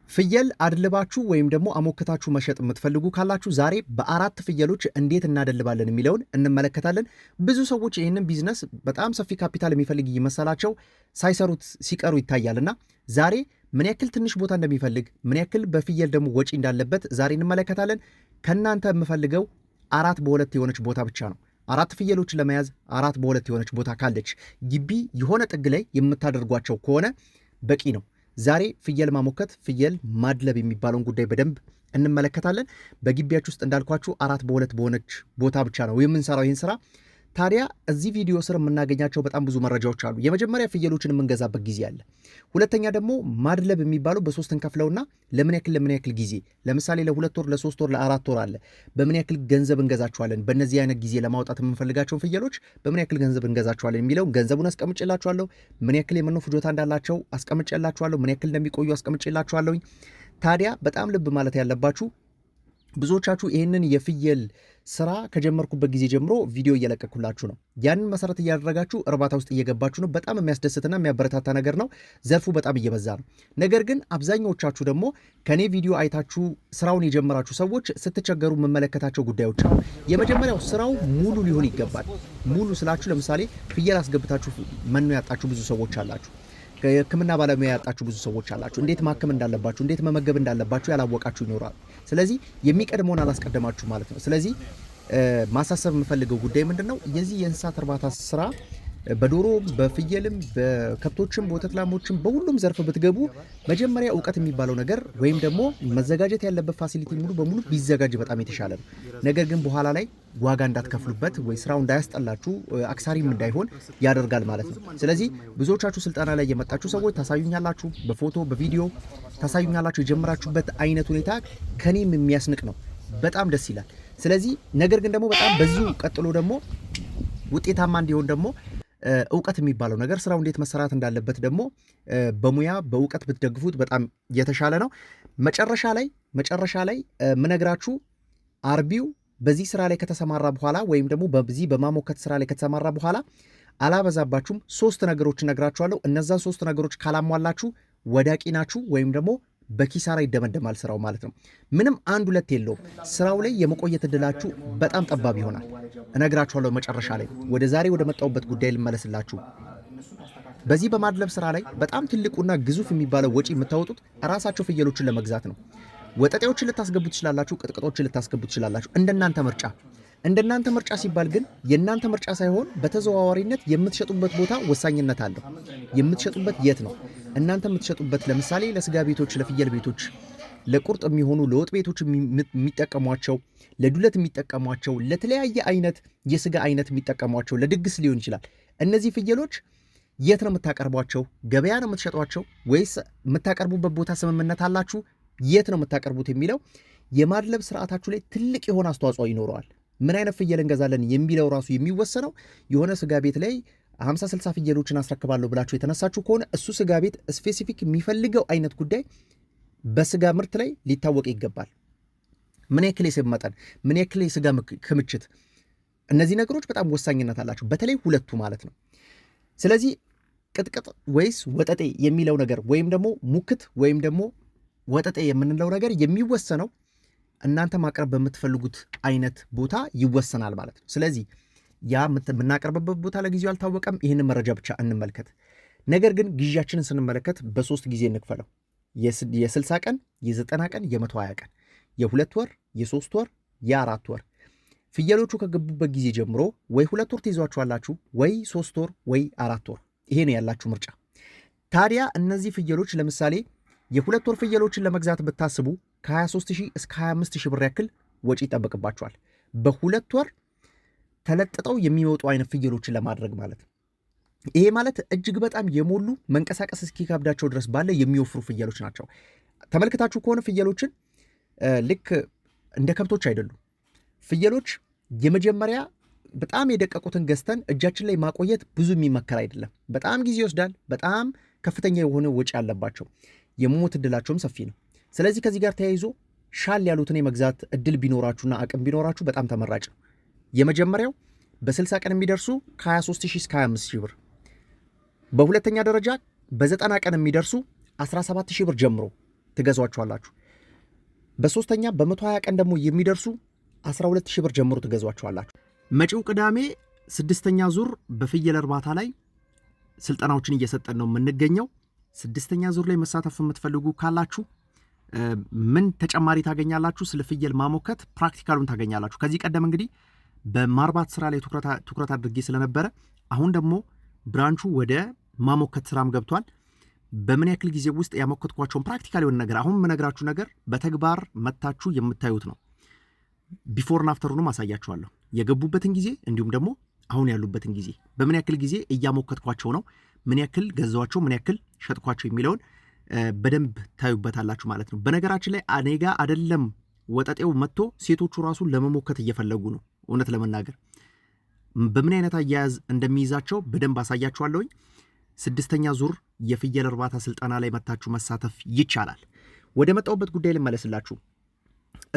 ፍየል አድልባችሁ ወይም ደግሞ አሞክታችሁ መሸጥ የምትፈልጉ ካላችሁ ዛሬ በአራት ፍየሎች እንዴት እናደልባለን የሚለውን እንመለከታለን። ብዙ ሰዎች ይህንን ቢዝነስ በጣም ሰፊ ካፒታል የሚፈልግ እየመሰላቸው ሳይሰሩት ሲቀሩ ይታያልና ዛሬ ምን ያክል ትንሽ ቦታ እንደሚፈልግ ምን ያክል በፍየል ደግሞ ወጪ እንዳለበት ዛሬ እንመለከታለን። ከእናንተ የምፈልገው 4x2 የሆነች ቦታ ብቻ ነው። አራት ፍየሎችን ለመያዝ 4x2 የሆነች ቦታ ካለች ግቢ የሆነ ጥግ ላይ የምታደርጓቸው ከሆነ በቂ ነው። ዛሬ ፍየል ማሞከት ፍየል ማድለብ የሚባለውን ጉዳይ በደንብ እንመለከታለን። በግቢያችሁ ውስጥ እንዳልኳችሁ 4x2 በሆነች ቦታ ብቻ ነው የምንሰራው ይህን ስራ። ታዲያ እዚህ ቪዲዮ ስር የምናገኛቸው በጣም ብዙ መረጃዎች አሉ። የመጀመሪያ ፍየሎችን የምንገዛበት ጊዜ አለ። ሁለተኛ ደግሞ ማድለብ የሚባለው በሶስት እንከፍለውና ለምን ያክል ጊዜ፣ ለምሳሌ ለ2 ወር፣ ለ3 ወር፣ ለ4 ወር አለ። በምን ያክል ገንዘብ እንገዛቸዋለን፣ በእነዚህ አይነት ጊዜ ለማውጣት የምንፈልጋቸውን ፍየሎች በምን ያክል ገንዘብ እንገዛቸዋለን የሚለው ገንዘቡን አስቀምጬላችኋለሁ። ምን ያክል የመኖ ፍጆታ እንዳላቸው አስቀምጬላችኋለሁ። ምን ያክል እንደሚቆዩ አስቀምጬላችኋለሁ። ታዲያ በጣም ልብ ማለት ያለባችሁ ብዙዎቻችሁ ይህንን የፍየል ስራ ከጀመርኩበት ጊዜ ጀምሮ ቪዲዮ እየለቀኩላችሁ ነው። ያንን መሰረት እያደረጋችሁ እርባታ ውስጥ እየገባችሁ ነው። በጣም የሚያስደስትና የሚያበረታታ ነገር ነው። ዘርፉ በጣም እየበዛ ነው። ነገር ግን አብዛኛዎቻችሁ ደግሞ ከኔ ቪዲዮ አይታችሁ ስራውን የጀመራችሁ ሰዎች ስትቸገሩ የምመለከታቸው ጉዳዮች አሉ። የመጀመሪያው ስራው ሙሉ ሊሆን ይገባል። ሙሉ ስላችሁ ለምሳሌ ፍየል አስገብታችሁ መኖ ያጣችሁ ብዙ ሰዎች አላችሁ። የሕክምና ባለሙያ ያጣችሁ ብዙ ሰዎች አላችሁ። እንዴት ማከም እንዳለባችሁ፣ እንዴት መመገብ እንዳለባችሁ ያላወቃችሁ ይኖራል። ስለዚህ የሚቀድመውን አላስቀደማችሁ ማለት ነው። ስለዚህ ማሳሰብ የምፈልገው ጉዳይ ምንድነው? የዚህ የእንስሳት እርባታ ስራ በዶሮም በፍየልም በከብቶችም በወተት ላሞችም በሁሉም ዘርፍ ብትገቡ መጀመሪያ እውቀት የሚባለው ነገር ወይም ደግሞ መዘጋጀት ያለበት ፋሲሊቲ ሙሉ በሙሉ ቢዘጋጅ በጣም የተሻለ ነው። ነገር ግን በኋላ ላይ ዋጋ እንዳትከፍሉበት ወይ ስራው እንዳያስጠላችሁ አክሳሪም እንዳይሆን ያደርጋል ማለት ነው። ስለዚህ ብዙዎቻችሁ ስልጠና ላይ የመጣችሁ ሰዎች ታሳዩኛላችሁ፣ በፎቶ በቪዲዮ ታሳዩኛላችሁ። የጀመራችሁበት አይነት ሁኔታ ከኔም የሚያስንቅ ነው። በጣም ደስ ይላል። ስለዚህ ነገር ግን ደግሞ በጣም በዚሁ ቀጥሎ ደግሞ ውጤታማ እንዲሆን ደግሞ እውቀት የሚባለው ነገር ስራው እንዴት መሰራት እንዳለበት ደግሞ በሙያ በእውቀት ብትደግፉት በጣም የተሻለ ነው። መጨረሻ ላይ ምነግራችሁ አርቢው በዚህ ስራ ላይ ከተሰማራ በኋላ ወይም ደግሞ በዚህ በማሞከት ስራ ላይ ከተሰማራ በኋላ አላበዛባችሁም። 3 ነገሮች እነግራችኋለሁ። እነዛን 3 ነገሮች ካላሟላችሁ ወዳቂ ናችሁ ወይም ደግሞ በኪሳራ ይደመደማል ስራው ማለት ነው። ምንም 1-2 የለውም። ስራው ላይ የመቆየት እድላችሁ በጣም ጠባብ ይሆናል። እነግራችኋለሁ መጨረሻ ላይ። ወደ መጣሁበት ጉዳይ ልመለስላችሁ። በዚህ በማድለብ ስራ ላይ በጣም ትልቁና ግዙፍ የሚባለው ወጪ የምታወጡት ራሳቸው ፍየሎችን ለመግዛት ነው። ወጠጤዎችን ልታስገቡ ትችላላችሁ፣ ቅጥቅጦችን ልታስገቡ ትችላላችሁ። እንደናንተ ምርጫ ሲባል ግን የእናንተ ምርጫ ሳይሆን በተዘዋዋሪነት የምትሸጡበት ቦታ ወሳኝነት አለው። የምትሸጡበት የት ነው? እናንተ የምትሸጡበት ለምሳሌ ለስጋ ቤቶች፣ ለፍየል ቤቶች፣ ለቁርጥ የሚሆኑ ለወጥ ቤቶች የሚጠቀሟቸው፣ ለዱለት የሚጠቀሟቸው፣ ለተለያየ አይነት የስጋ አይነት የሚጠቀሟቸው፣ ለድግስ ሊሆን ይችላል። እነዚህ ፍየሎች የት ነው የምታቀርቧቸው? ገበያ ነው የምትሸጧቸው ወይስ የምታቀርቡበት ቦታ ስምምነት አላችሁ? የት ነው የምታቀርቡት የሚለው የማድለብ ስርዓታችሁ ላይ ትልቅ የሆነ አስተዋጽኦ ይኖረዋል። ምን አይነት ፍየል እንገዛለን የሚለው ራሱ የሚወሰነው የሆነ ስጋ ቤት ላይ 50-60 ፍየሎችን አስረክባለሁ ብላችሁ የተነሳችሁ ከሆነ እሱ ስጋ ቤት ስፔሲፊክ የሚፈልገው አይነት ጉዳይ በስጋ ምርት ላይ ሊታወቅ ይገባል። ምን ያክል የስብ መጠን፣ ምን ያክል የስጋ ክምችት፣ እነዚህ ነገሮች በጣም ወሳኝነት አላቸው። በተለይ ሁለቱ ማለት ነው። ስለዚህ ቅጥቅጥ ወይስ ወጠጤ የሚለው ነገር ወይም ደግሞ ሙክት ወይም ደግሞ ወጠጤ የምንለው ነገር የሚወሰነው እናንተ ማቅረብ በምትፈልጉት አይነት ቦታ ይወሰናል ማለት ነው። ስለዚህ ያ የምናቀርብበት ቦታ ለጊዜው አልታወቀም። ይህንን መረጃ ብቻ እንመልከት። ነገር ግን ግዢያችንን ስንመለከት በ3 ጊዜ እንክፈለው። የ60 ቀን፣ የ90 ቀን፣ የ120 ቀን፣ የ2 ወር፣ የ3 ወር፣ የ4 ወር። ፍየሎቹ ከገቡበት ጊዜ ጀምሮ ወይ 2 ወር ትይዟቸዋላችሁ ወይ 3 ወር ወይ 4 ወር። ይሄ ነው ያላችሁ ምርጫ። ታዲያ እነዚህ ፍየሎች ለምሳሌ የ2 ወር ፍየሎችን ለመግዛት ብታስቡ ከ23,000 እስከ 25,000 ብር ያክል ወጪ ይጠበቅባቸዋል። በ2 ወር ተለጥጠው የሚወጡ አይነት ፍየሎችን ለማድረግ ማለት ነው። ይሄ ማለት እጅግ በጣም የሞሉ መንቀሳቀስ እስኪከብዳቸው ድረስ ባለ የሚወፍሩ ፍየሎች ናቸው። ተመልክታችሁ ከሆነ ፍየሎችን ልክ እንደ ከብቶች አይደሉም። ፍየሎች የመጀመሪያ በጣም የደቀቁትን ገዝተን እጃችን ላይ ማቆየት ብዙ የሚመከር አይደለም። በጣም ጊዜ ይወስዳል። በጣም ከፍተኛ የሆነ ወጪ አለባቸው። የሞት እድላቸውም ሰፊ ነው። ስለዚህ ከዚህ ጋር ተያይዞ ሻል ያሉትን የመግዛት እድል ቢኖራችሁና አቅም ቢኖራችሁ በጣም ተመራጭ ነው። የመጀመሪያው በ60 ቀን የሚደርሱ ከ23,000 እስከ 25,000 ብር፣ በሁለተኛ ደረጃ በ90 ቀን የሚደርሱ 17,000 ብር ጀምሮ ትገዟቸዋላችሁ። በሶስተኛ በ120 ቀን ደግሞ የሚደርሱ 12,000 ብር ጀምሮ ትገዟቸዋላችሁ። መጪው ቅዳሜ 6ኛ ዙር በፍየል እርባታ ላይ ስልጠናዎችን እየሰጠን ነው የምንገኘው። 6ኛ ዙር ላይ መሳተፍ የምትፈልጉ ካላችሁ ምን ተጨማሪ ታገኛላችሁ? ስለ ፍየል ማሞከት ፕራክቲካሉን ታገኛላችሁ። ከዚህ ቀደም እንግዲህ በማርባት ስራ ላይ ትኩረት አድርጌ ስለነበረ አሁን ደግሞ ብራንቹ ወደ ማሞከት ስራም ገብቷል። በምን ያክል ጊዜ ውስጥ ያሞከትኳቸውን ፕራክቲካል የሆነ ነገር አሁን የምነግራችሁ ነገር በተግባር መታችሁ የምታዩት ነው። ቢፎርና አፍተሩንም አሳያችኋለሁ። የገቡበትን ጊዜ እንዲሁም ደግሞ አሁን ያሉበትን ጊዜ በምን ያክል ጊዜ እያሞከትኳቸው ነው፣ ምን ያክል ገዛዋቸው፣ ምን ያክል ሸጥኳቸው የሚለውን በደንብ ታዩበታላችሁ ማለት ነው። በነገራችን ላይ እኔ ጋ አይደለም ወጠጤው መጥቶ ሴቶቹ ራሱ ለመሞከት እየፈለጉ ነው። እውነት ለመናገር በምን አይነት አያያዝ እንደሚይዛቸው በደንብ አሳያችኋለሁኝ። 6ኛ ዙር የፍየል እርባታ ስልጠና ላይ መታችሁ መሳተፍ ይቻላል። ወደ መጣሁበት ጉዳይ ልመለስላችሁ።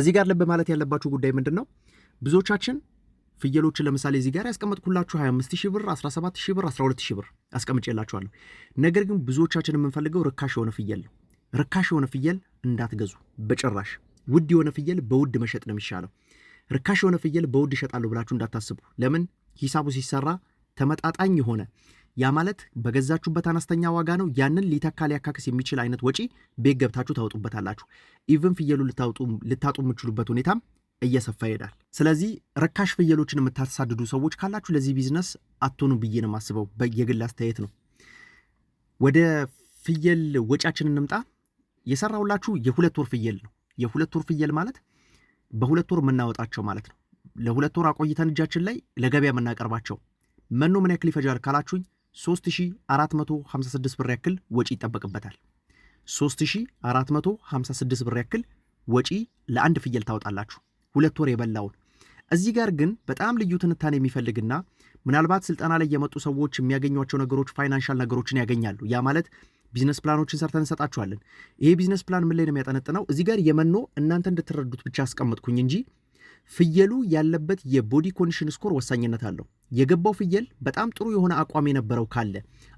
እዚህ ጋር ልብ ማለት ያለባችሁ ጉዳይ ምንድን ነው? ብዙዎቻችን ፍየሎችን ለምሳሌ እዚህ ጋር ያስቀመጥኩላችሁ 25,000 ብር፣ 17,000 ብር፣ 12,000 ብር አስቀምጬላችኋለሁ። ነገር ግን ብዙዎቻችን የምንፈልገው ርካሽ የሆነ ፍየል ነው። ርካሽ የሆነ ፍየል እንዳትገዙ በጭራሽ። ውድ የሆነ ፍየል በውድ መሸጥ ነው የሚሻለው። ርካሽ የሆነ ፍየል በውድ ይሸጣሉ ብላችሁ እንዳታስቡ። ለምን? ሂሳቡ ሲሰራ ተመጣጣኝ የሆነ ያ ማለት በገዛችሁበት አነስተኛ ዋጋ ነው። ያንን ሊተካ ሊያካክስ የሚችል አይነት ወጪ ቤት ገብታችሁ ታወጡበታላችሁ። ኢቭን ፍየሉ ልታጡ የምችሉበት ሁኔታም እየሰፋ ይሄዳል። ስለዚህ ርካሽ ፍየሎችን የምታሳድዱ ሰዎች ካላችሁ ለዚህ ቢዝነስ አትሆኑ ብዬ ነው የማስበው። የግል አስተያየት ነው። ወደ ፍየል ወጪያችን እንምጣ። የሰራሁላችሁ የ2 ወር ፍየል ነው። የ2 ወር ፍየል ማለት በ2 ወር የምናወጣቸው ማለት ነው። ለ2 ወር አቆይተን እጃችን ላይ ለገበያ የምናቀርባቸው። መኖ ምን ያክል ይፈጃል ካላችሁኝ 3456 ብር ያክል ወጪ ይጠበቅበታል። 3456 ብር ያክል ወጪ ለአንድ ፍየል ታወጣላችሁ 2 ወር የበላውን። እዚህ ጋር ግን በጣም ልዩ ትንታኔ የሚፈልግና ምናልባት ስልጠና ላይ የመጡ ሰዎች የሚያገኟቸው ነገሮች ፋይናንሻል ነገሮችን ያገኛሉ። ያ ማለት ቢዝነስ ፕላኖችን ሰርተን እንሰጣችኋለን። ይሄ ቢዝነስ ፕላን ምን ላይ ነው የሚያጠነጥነው? እዚህ ጋር የመኖ እናንተ እንድትረዱት ብቻ አስቀምጥኩኝ እንጂ ፍየሉ ያለበት የቦዲ ኮንዲሽን ስኮር ወሳኝነት አለው። የገባው ፍየል በጣም ጥሩ የሆነ አቋም የነበረው ካለ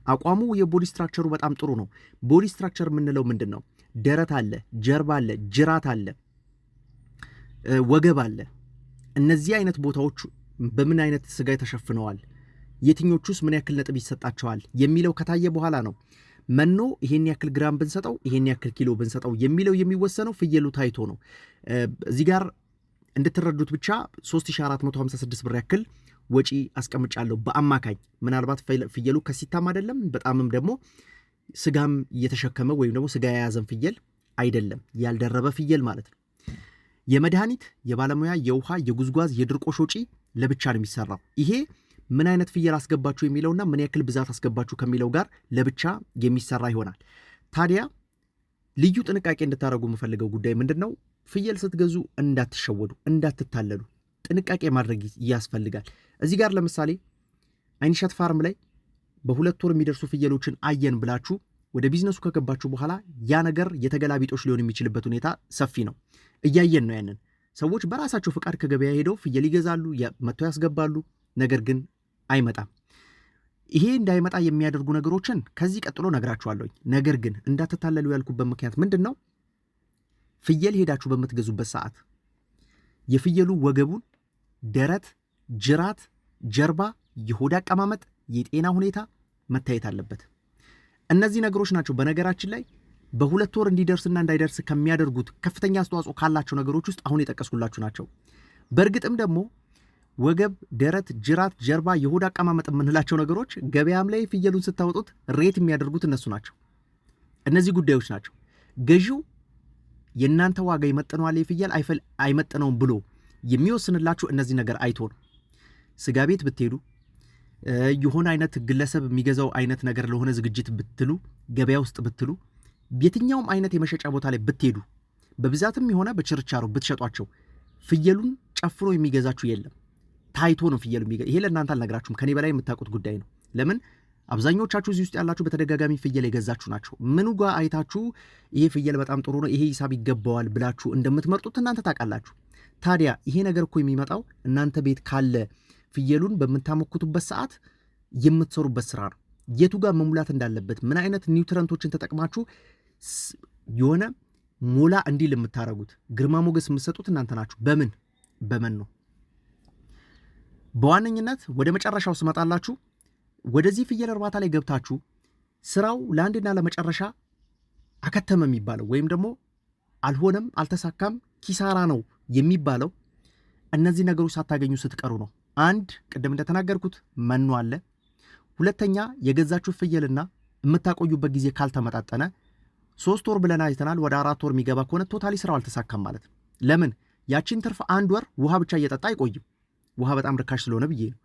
አቋሙ የቦዲ ስትራክቸሩ በጣም ጥሩ ነው። ቦዲ ስትራክቸር የምንለው ምንድን ነው? ደረት አለ፣ ጀርባ አለ፣ ጅራት አለ፣ ወገብ አለ። እነዚህ አይነት ቦታዎች በምን አይነት ስጋ ተሸፍነዋል፣ የትኞቹስ ምን ያክል ነጥብ ይሰጣቸዋል የሚለው ከታየ በኋላ ነው መኖ ይሄን ያክል ግራም ብንሰጠው ይሄን ያክል ኪሎ ብንሰጠው የሚለው የሚወሰነው ፍየሉ ታይቶ ነው። እዚህ ጋር እንድትረዱት ብቻ 3456 ብር ያክል ወጪ አስቀምጫለሁ በአማካኝ። ምናልባት ፍየሉ ከሲታም አይደለም በጣምም ደግሞ ስጋም እየተሸከመ ወይም ደግሞ ስጋ የያዘን ፍየል አይደለም፣ ያልደረበ ፍየል ማለት ነው። የመድኃኒት፣ የባለሙያ፣ የውሃ፣ የጉዝጓዝ፣ የድርቆሽ ወጪ ለብቻ ነው የሚሰራው። ይሄ ምን አይነት ፍየል አስገባችሁ የሚለውና ምን ያክል ብዛት አስገባችሁ ከሚለው ጋር ለብቻ የሚሰራ ይሆናል። ታዲያ ልዩ ጥንቃቄ እንድታደርጉ የምፈልገው ጉዳይ ምንድን ነው? ፍየል ስትገዙ እንዳትሸወዱ፣ እንዳትታለሉ ጥንቃቄ ማድረግ ያስፈልጋል። እዚህ ጋር ለምሳሌ አይንሸት ፋርም ላይ በ2 ወር የሚደርሱ ፍየሎችን አየን ብላችሁ ወደ ቢዝነሱ ከገባችሁ በኋላ ያ ነገር የተገላቢጦሽ ሊሆን የሚችልበት ሁኔታ ሰፊ ነው። እያየን ነው። ያንን ሰዎች በራሳቸው ፍቃድ ከገበያ ሄደው ፍየል ይገዛሉ፣ መጥተው ያስገባሉ። ነገር ግን አይመጣም። ይሄ እንዳይመጣ የሚያደርጉ ነገሮችን ከዚህ ቀጥሎ ነግራችኋለሁኝ። ነገር ግን እንዳትታለሉ ያልኩበት ምክንያት ምንድን ነው? ፍየል ሄዳችሁ በምትገዙበት ሰዓት የፍየሉ ወገቡን፣ ደረት፣ ጅራት፣ ጀርባ፣ የሆድ አቀማመጥ፣ የጤና ሁኔታ መታየት አለበት። እነዚህ ነገሮች ናቸው በነገራችን ላይ በ2 ወር እንዲደርስና እንዳይደርስ ከሚያደርጉት ከፍተኛ አስተዋጽኦ ካላቸው ነገሮች ውስጥ አሁን የጠቀስኩላችሁ ናቸው። በእርግጥም ደግሞ ወገብ፣ ደረት፣ ጅራት፣ ጀርባ፣ የሆድ አቀማመጥ የምንላቸው ነገሮች ገበያም ላይ ፍየሉን ስታወጡት ሬት የሚያደርጉት እነሱ ናቸው። እነዚህ ጉዳዮች ናቸው። ገዢው የእናንተ ዋጋ ይመጥነዋል የፍየል አይመጥነውም ብሎ የሚወስንላችሁ እነዚህ ነገር አይቶ ነው። ስጋ ቤት ብትሄዱ የሆነ አይነት ግለሰብ የሚገዛው አይነት ነገር ለሆነ ዝግጅት ብትሉ፣ ገበያ ውስጥ ብትሉ፣ የትኛውም አይነት የመሸጫ ቦታ ላይ ብትሄዱ፣ በብዛትም የሆነ በችርቻሮ ብትሸጧቸው ፍየሉን ጨፍሮ የሚገዛችሁ የለም። ታይቶ ነው ፍየሉ የሚገዛ። ይሄ ለእናንተ አልነግራችሁም፣ ከኔ በላይ የምታውቁት ጉዳይ ነው። ለምን? አብዛኞቻችሁ እዚህ ውስጥ ያላችሁ በተደጋጋሚ ፍየል የገዛችሁ ናቸው። ምኑ ጋር አይታችሁ ይሄ ፍየል በጣም ጥሩ ነው፣ ይሄ ሂሳብ ይገባዋል ብላችሁ እንደምትመርጡት እናንተ ታውቃላችሁ። ታዲያ ይሄ ነገር እኮ የሚመጣው እናንተ ቤት ካለ ፍየሉን በምታሞክቱበት ሰዓት የምትሰሩበት ስራ ነው። የቱ ጋር መሙላት እንዳለበት፣ ምን አይነት ኒውትረንቶችን ተጠቅማችሁ የሆነ ሞላ እንዲል የምታረጉት ግርማ ሞገስ የምትሰጡት እናንተ ናችሁ። በምን ነው? በዋነኝነት ወደ መጨረሻው ስመጣላችሁ ወደዚህ ፍየል እርባታ ላይ ገብታችሁ ስራው ለአንድና ለመጨረሻ አከተመ የሚባለው ወይም ደግሞ አልሆነም አልተሳካም ኪሳራ ነው የሚባለው እነዚህ ነገሮች ሳታገኙ ስትቀሩ ነው። አንድ ቅድም እንደተናገርኩት መኖ አለ። ሁለተኛ የገዛችሁ ፍየልና የምታቆዩበት ጊዜ ካልተመጣጠነ 3 ወር ብለን አይተናል። ወደ 4 ወር የሚገባ ከሆነ ቶታሊ ስራው አልተሳካም ማለት ነው። ለምን ያቺን ትርፍ 1 ወር ውሃ ብቻ እየጠጣ አይቆይም። ውሃ በጣም ርካሽ ስለሆነ ብዬ ነው።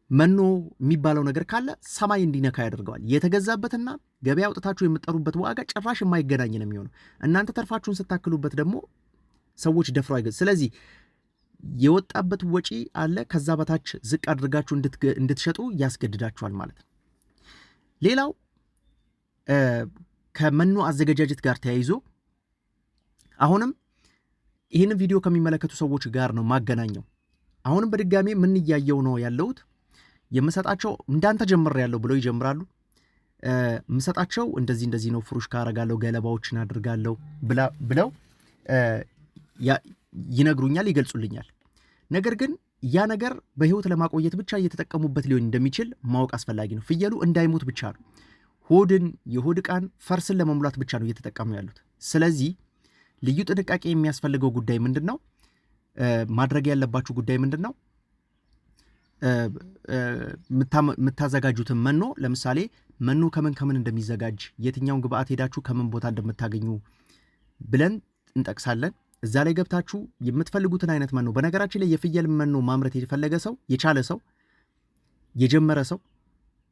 መኖ የሚባለው ነገር ካለ ሰማይ እንዲነካ ያደርገዋል። የተገዛበትና ገበያ አውጥታችሁ የምትጠሩበት ዋጋ ጭራሽ የማይገናኝ ነው የሚሆነው። እናንተ ተርፋችሁን ስታክሉበት ደግሞ ሰዎች ደፍረው አይገዙ። ስለዚህ የወጣበት ወጪ አለ፣ ከዛ በታች ዝቅ አድርጋችሁ እንድትሸጡ ያስገድዳችኋል ማለት ነው። ሌላው ከመኖ አዘገጃጀት ጋር ተያይዞ አሁንም ይህንን ቪዲዮ ከሚመለከቱ ሰዎች ጋር ነው ማገናኘው። አሁንም በድጋሚ ምን እያየው ነው ያለሁት? የምሰጣቸው እንዳንተ ጀምር ያለው ብለው ይጀምራሉ። የምሰጣቸው እንደዚህ ነው፣ ፍሩሽ ካረጋለሁ፣ ገለባዎችን አድርጋለሁ ብለው ይነግሩኛል፣ ይገልጹልኛል። ነገር ግን ያ ነገር በህይወት ለማቆየት ብቻ እየተጠቀሙበት ሊሆን እንደሚችል ማወቅ አስፈላጊ ነው። ፍየሉ እንዳይሞት ብቻ ነው፣ የሆድ ዕቃን ፈርስን ለመሙላት ብቻ ነው እየተጠቀሙ ያሉት። ስለዚህ ልዩ ጥንቃቄ የሚያስፈልገው ጉዳይ ምንድን ነው? ማድረግ ያለባችሁ ጉዳይ ምንድን ነው? የምታዘጋጁትን መኖ ለምሳሌ መኖ ከምን እንደሚዘጋጅ የትኛውን ግብአት ሄዳችሁ ከምን ቦታ እንደምታገኙ ብለን እንጠቅሳለን። እዛ ላይ ገብታችሁ የምትፈልጉትን አይነት መኖ፣ በነገራችን ላይ የፍየል መኖ ማምረት የፈለገ ሰው የቻለ ሰው የጀመረ ሰው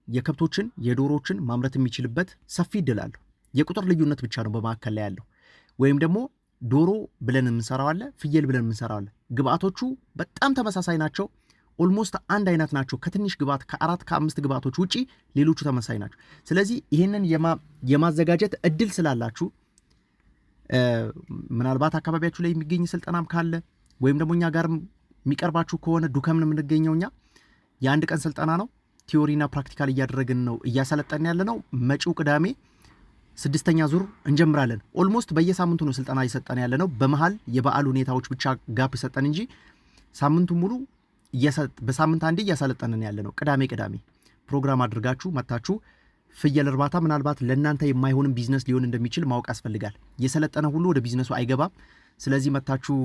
የከብቶችን የዶሮችን ማምረት የሚችልበት ሰፊ እድል አለው። የቁጥር ልዩነት ብቻ ነው በመካከል ላይ ያለው። ወይም ደግሞ ዶሮ ብለን የምንሰራው አለ፣ ፍየል ብለን የምንሰራው አለ። ግብአቶቹ በጣም ተመሳሳይ ናቸው። ኦልሞስት አንድ አይነት ናቸው። ከትንሽ ግብአት ከ4 ከ5 ግብአቶች ውጪ ሌሎቹ ተመሳሳይ ናቸው። ስለዚህ ይህንን የማዘጋጀት እድል ስላላችሁ ምናልባት አካባቢያችሁ ላይ የሚገኝ ስልጠናም ካለ ወይም ደግሞ እኛ ጋርም የሚቀርባችሁ ከሆነ ዱከምን የምንገኘው እኛ የአንድ ቀን ስልጠና ነው። ቲዮሪና ፕራክቲካል እያደረግን ነው እያሰለጠን ያለ ነው። መጪው ቅዳሜ 6ኛ ዙር እንጀምራለን። ኦልሞስት በየሳምንቱ ነው ስልጠና እየሰጠን ያለ ነው። በመሃል የበዓል ሁኔታዎች ብቻ ጋፕ ሰጠን እንጂ ሳምንቱ ሙሉ በሳምንት አንዴ እያሰለጠንን ያለ ነው። ቅዳሜ ፕሮግራም አድርጋችሁ መታችሁ ፍየል እርባታ ምናልባት ለእናንተ የማይሆንም ቢዝነስ ሊሆን እንደሚችል ማወቅ ያስፈልጋል። የሰለጠነ ሁሉ ወደ ቢዝነሱ አይገባም። ስለዚህ መታችሁ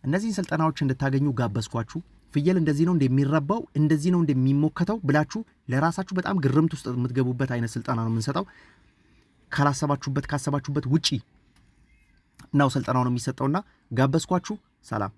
እነዚህን ስልጠናዎች እንድታገኙ ጋበዝኳችሁ። ፍየል እንደዚህ ነው እንደሚረባው እንደዚህ ነው እንደሚሞከተው ብላችሁ ለራሳችሁ በጣም ግርምት ውስጥ የምትገቡበት አይነት ስልጠና ነው የምንሰጠው። ካሰባችሁበት ውጪ ነው ስልጠናው ነው የሚሰጠውና ጋበዝኳችሁ። ሰላም።